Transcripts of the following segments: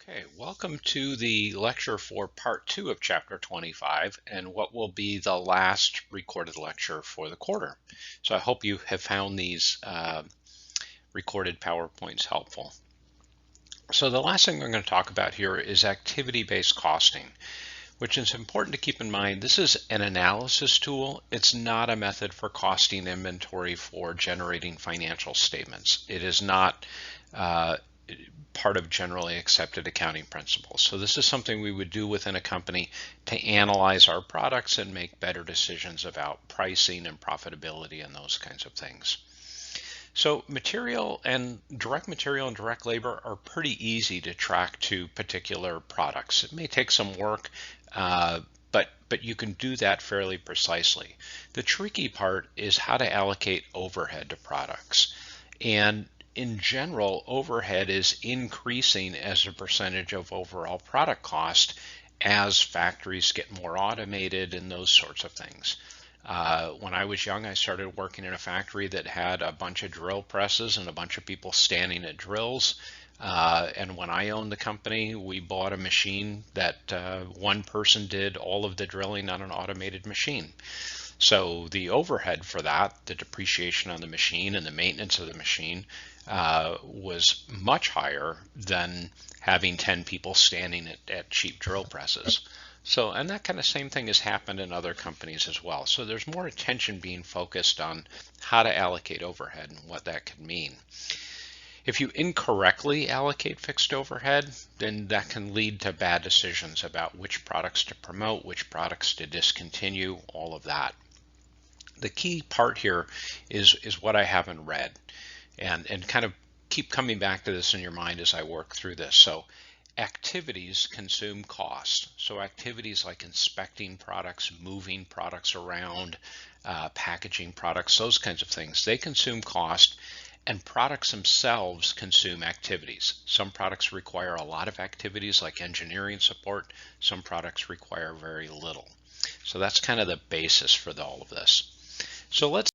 Okay, welcome to the lecture for part 2 of chapter 25 and what will be the last recorded lecture for the quarter. So I hope you have found these recorded PowerPoints helpful. So the last thing we're going to talk about here is activity-based costing, which is important to keep in mind. This is an analysis tool. It's not a method for costing inventory for generating financial statements. It is not part of generally accepted accounting principles. So this is something we would do within a company to analyze our products and make better decisions about pricing and profitability and those kinds of things. So material and direct labor are pretty easy to track to particular products. It may take some work, but you can do that fairly precisely. The tricky part is how to allocate overhead to products. And in general, overhead is increasing as a percentage of overall product cost as factories get more automated and those sorts of things. When I was young, I started working in a factory that had a bunch of drill presses and a bunch of people standing at drills. And when I owned the company, we bought a machine that one person did all of the drilling on an automated machine. So the overhead for that, the depreciation on the machine and the maintenance of the machine, was much higher than having 10 people standing at cheap drill presses. So, and that kind of same thing has happened in other companies as well. So there's more attention being focused on how to allocate overhead and what that could mean. If you incorrectly allocate fixed overhead, then that can lead to bad decisions about which products to promote, which products to discontinue, all of that. The key part here is what I have in red, and kind of keep coming back to this in your mind as I work through this. So activities consume cost. So activities like inspecting products, moving products around, packaging products, those kinds of things, they consume cost, and products themselves consume activities. Some products require a lot of activities like engineering support. Some products require very little. So that's kind of the basis for all of this. So let's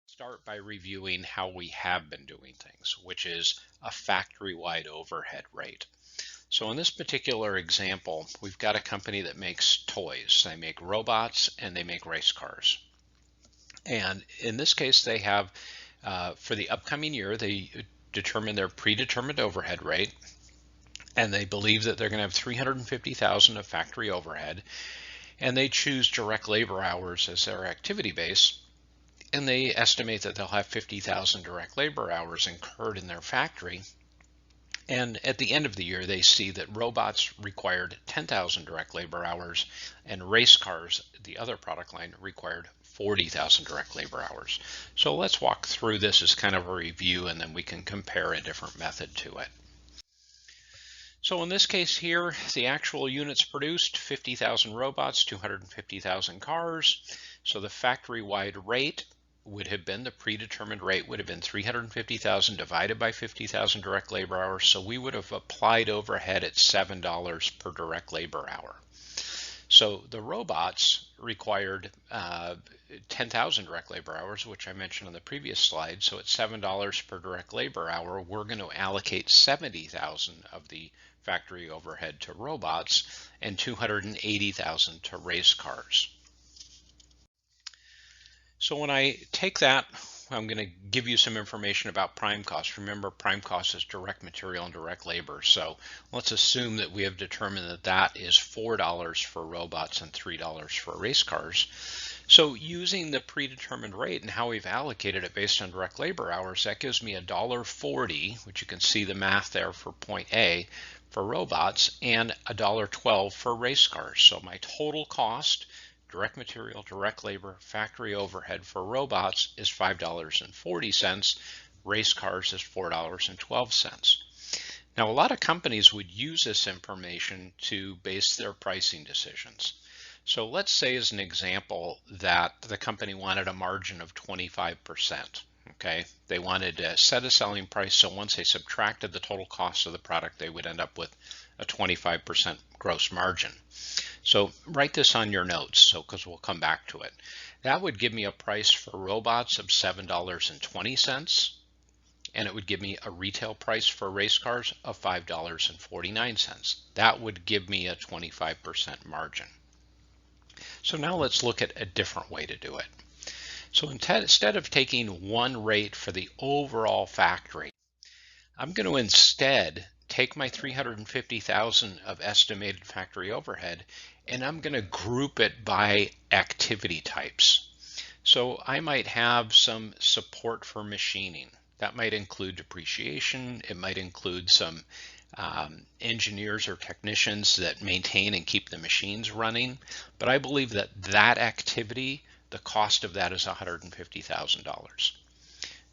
start by reviewing how we have been doing things, which is a factory-wide overhead rate. So in this particular example, we've got a company that makes toys. They make robots and they make race cars. And in this case, they have, for the upcoming year, they determine their predetermined overhead rate, and they believe that they're going to have 350,000 of factory overhead, and they choose direct labor hours as their activity base. And they estimate that they'll have 50,000 direct labor hours incurred in their factory. And at the end of the year, they see that robots required 10,000 direct labor hours, and race cars, the other product line, required 40,000 direct labor hours. So let's walk through this as kind of a review, and then we can compare a different method to it. So in this case here, the actual units produced, 50,000 robots, 250,000 cars. So the factory-wide rate would have been, the predetermined rate would have been 350,000 divided by 50,000 direct labor hours. So we would have applied overhead at $7 per direct labor hour. So the robots required 10,000 direct labor hours, which I mentioned on the previous slide. So at $7 per direct labor hour, we're going to allocate 70,000 of the factory overhead to robots and 280,000 to race cars. So when I take that, I'm going to give you some information about prime cost. Remember, prime cost is direct material and direct labor. So let's assume that we have determined that that is $4 for robots and $3 for race cars. So using the predetermined rate and how we've allocated it based on direct labor hours, that gives me $1.40, which you can see the math there for point A, for robots, and $1.12 for race cars. So my total cost, direct material, direct labor, factory overhead for robots is $5.40. Race cars is $4.12. Now, a lot of companies would use this information to base their pricing decisions. So let's say as an example that the company wanted a margin of 25%. Okay, they wanted to set a selling price, so once they subtracted the total cost of the product, they would end up with a 25% gross margin. So write this on your notes, because we'll come back to it. That would give me a price for robots of $7.20, and it would give me a retail price for race cars of $5.49. That would give me a 25% margin. So now let's look at a different way to do it. So instead of taking one rate for the overall factory, I'm going to instead take my 350,000 of estimated factory overhead, and I'm going to group it by activity types. So I might have some support for machining. That might include depreciation. It might include some engineers or technicians that maintain and keep the machines running. But I believe that that activity, the cost of that is $150,000.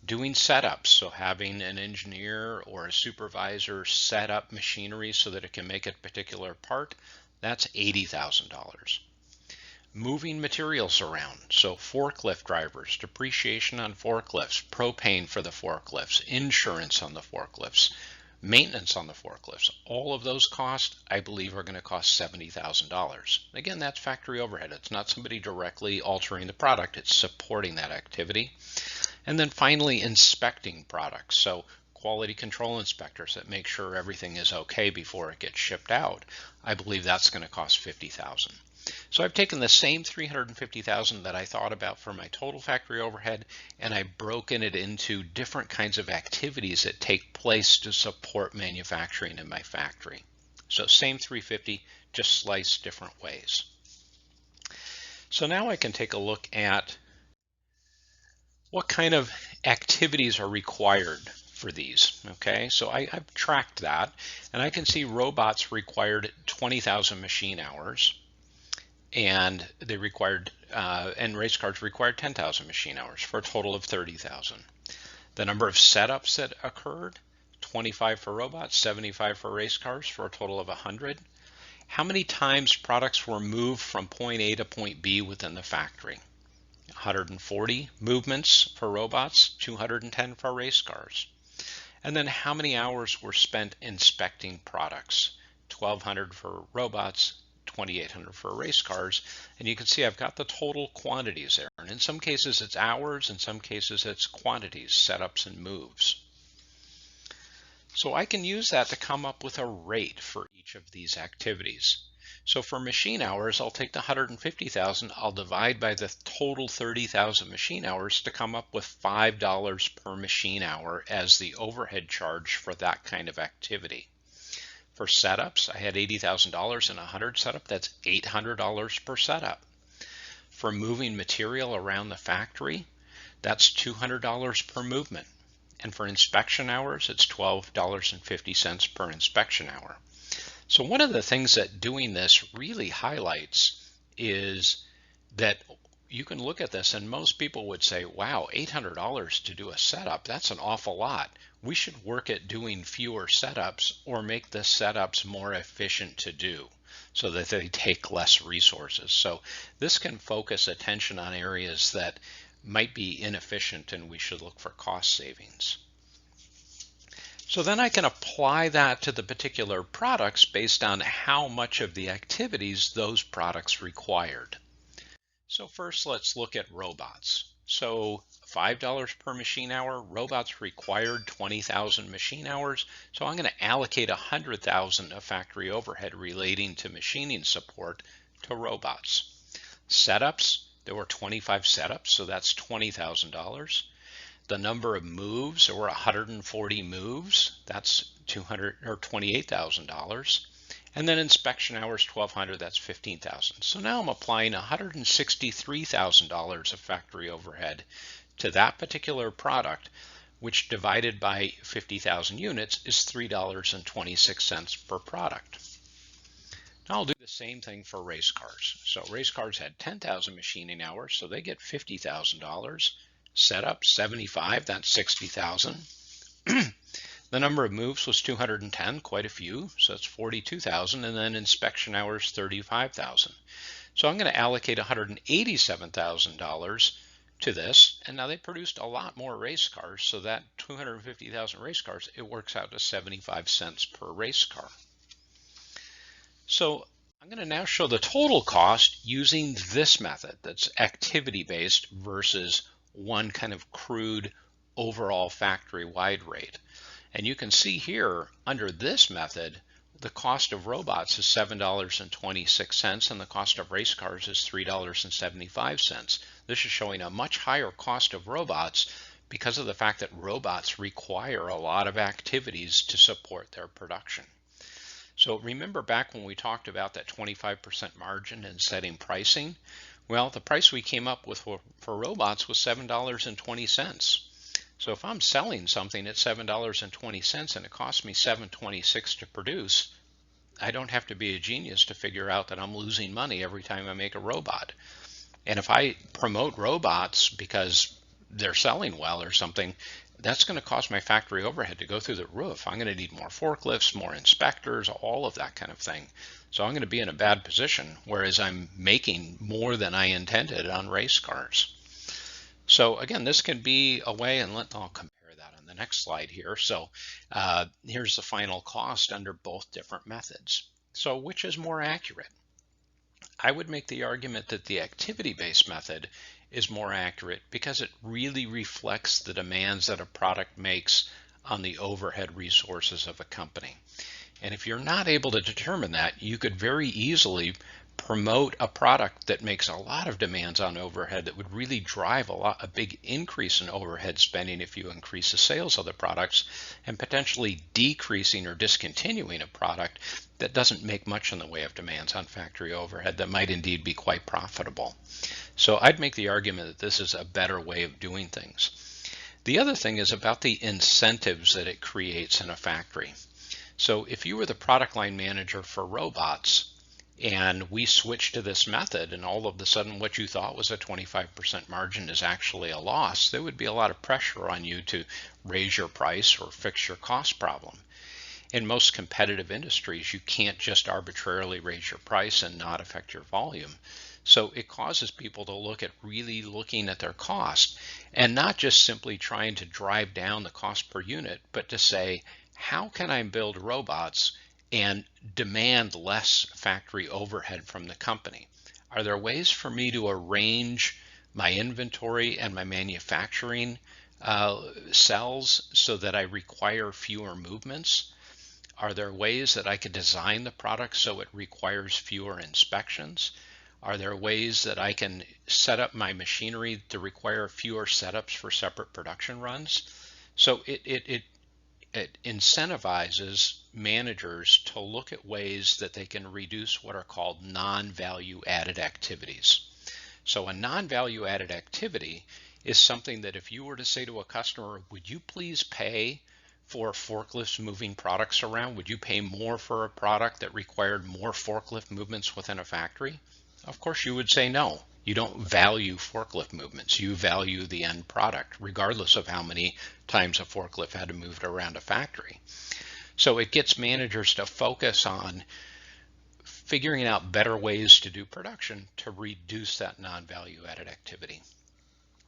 Doing setups, so having an engineer or a supervisor set up machinery so that it can make a particular part, that's $80,000. Moving materials around, so forklift drivers, depreciation on forklifts, propane for the forklifts, insurance on the forklifts, maintenance on the forklifts, all of those costs I believe are going to cost $70,000. Again, that's factory overhead. It's not somebody directly altering the product, it's supporting that activity. And then finally, inspecting products. So quality control inspectors that make sure everything is okay before it gets shipped out. I believe that's going to cost $50,000. So I've taken the same $350,000 that I thought about for my total factory overhead, and I've broken it into different kinds of activities that take place to support manufacturing in my factory. So same 350, just sliced different ways. So now I can take a look at what kind of activities are required for these. Okay, so I've tracked that, and I can see robots required 20,000 machine hours, and they required, and race cars required 10,000 machine hours for a total of 30,000. The number of setups that occurred, 25 for robots, 75 for race cars for a total of 100. How many times products were moved from point A to point B within the factory? 140 movements for robots, 210 for race cars. And then how many hours were spent inspecting products? 1,200 for robots, 2,800 for race cars. And you can see I've got the total quantities there. And in some cases it's hours, in some cases it's quantities, setups and moves. So I can use that to come up with a rate for each of these activities. So for machine hours, I'll take the 150,000, I'll divide by the total 30,000 machine hours to come up with $5 per machine hour as the overhead charge for that kind of activity. For setups, I had $80,000 and 100 setup, that's $800 per setup. For moving material around the factory, that's $200 per movement. And for inspection hours, it's $12.50 per inspection hour. So one of the things that doing this really highlights is that you can look at this and most people would say, wow, $800 to do a setup, that's an awful lot. We should work at doing fewer setups or make the setups more efficient to do so that they take less resources. So this can focus attention on areas that might be inefficient and we should look for cost savings. So then I can apply that to the particular products based on how much of the activities those products required. So first let's look at robots. So $5 per machine hour, robots required 20,000 machine hours. So I'm going to allocate 100,000 of factory overhead relating to machining support to robots. Setups, there were 25 setups, so that's $20,000. The number of moves, there were 140 moves, that's $28,000. And then inspection hours, 1,200, that's 15,000. So now I'm applying $163,000 of factory overhead to that particular product, which divided by 50,000 units is $3.26 per product. Now I'll do the same thing for race cars. So race cars had 10,000 machining hours, so they get $50,000. Setup 75, that's 60,000. The number of moves was 210, quite a few, so that's 42,000, and then inspection hours 35,000. So I'm going to allocate $187,000 to this, and now they produced a lot more race cars, so that 250,000 race cars, it works out to 75 cents per race car. So I'm going to now show the total cost using this method that's activity-based versus one kind of crude overall factory-wide rate. And you can see here under this method, the cost of robots is $7.26 and the cost of race cars is $3.75. This is showing a much higher cost of robots because of the fact that robots require a lot of activities to support their production. So remember back when we talked about that 25% margin and setting pricing? Well, the price we came up with for robots was $7.20. So if I'm selling something at $7.20 and it costs me $7.26 to produce, I don't have to be a genius to figure out that I'm losing money every time I make a robot. And if I promote robots because they're selling well or something, that's going to cause my factory overhead to go through the roof. I'm going to need more forklifts, more inspectors, all of that kind of thing. So I'm going to be in a bad position, whereas I'm making more than I intended on race cars. So again, this can be a way, and I'll compare that on the next slide here. So here's the final cost under both different methods. So which is more accurate? I would make the argument that the activity-based method is more accurate because it really reflects the demands that a product makes on the overhead resources of a company. And if you're not able to determine that, you could very easily promote a product that makes a lot of demands on overhead that would really drive a big increase in overhead spending if you increase the sales of the products, and potentially decreasing or discontinuing a product that doesn't make much in the way of demands on factory overhead that might indeed be quite profitable. So I'd make the argument that this is a better way of doing things. The other thing is about the incentives that it creates in a factory. So if you were the product line manager for robots and we switch to this method and all of a sudden what you thought was a 25% margin is actually a loss, there would be a lot of pressure on you to raise your price or fix your cost problem. In most competitive industries, you can't just arbitrarily raise your price and not affect your volume. So it causes people to look at really looking at their cost and not just simply trying to drive down the cost per unit, but to say, how can I build robots and demand less factory overhead from the company? Are there ways for me to arrange my inventory and my manufacturing cells so that I require fewer movements? Are there ways that I could design the product so it requires fewer inspections? Are there ways that I can set up my machinery to require fewer setups for separate production runs? So it incentivizes managers to look at ways that they can reduce what are called non-value added activities. So a non-value added activity is something that if you were to say to a customer, would you please pay for forklifts moving products around? Would you pay more for a product that required more forklift movements within a factory? Of course you would say no. You don't value forklift movements. You value the end product, regardless of how many times a forklift had to move around a factory. So it gets managers to focus on figuring out better ways to do production to reduce that non-value added activity.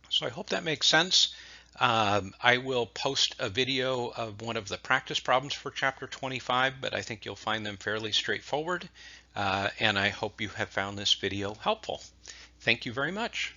So I hope that makes sense. I will post a video of one of the practice problems for chapter 25, but I think you'll find them fairly straightforward. And I hope you have found this video helpful. Thank you very much.